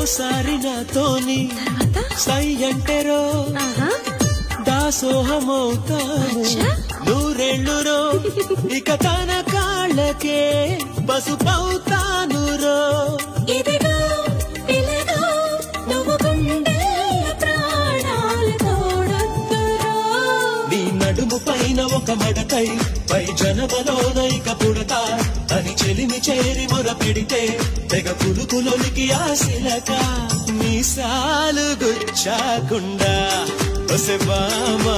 ఓసారి నాతోని సై అంటెరో దాసోహమవుతాను నూరేళ్ళు రో ఇక తన కాళ్ళకే పసుపవుతాను రో నీ నడుము పైన ఒక మడకై పై జనమలోనైక పుడతా అని చెలిమి చేరి మొర పెడితే తెగ పులుకులొలికి ఆశలక మీసాలు గుచ్చాకుండా ఒసె బామా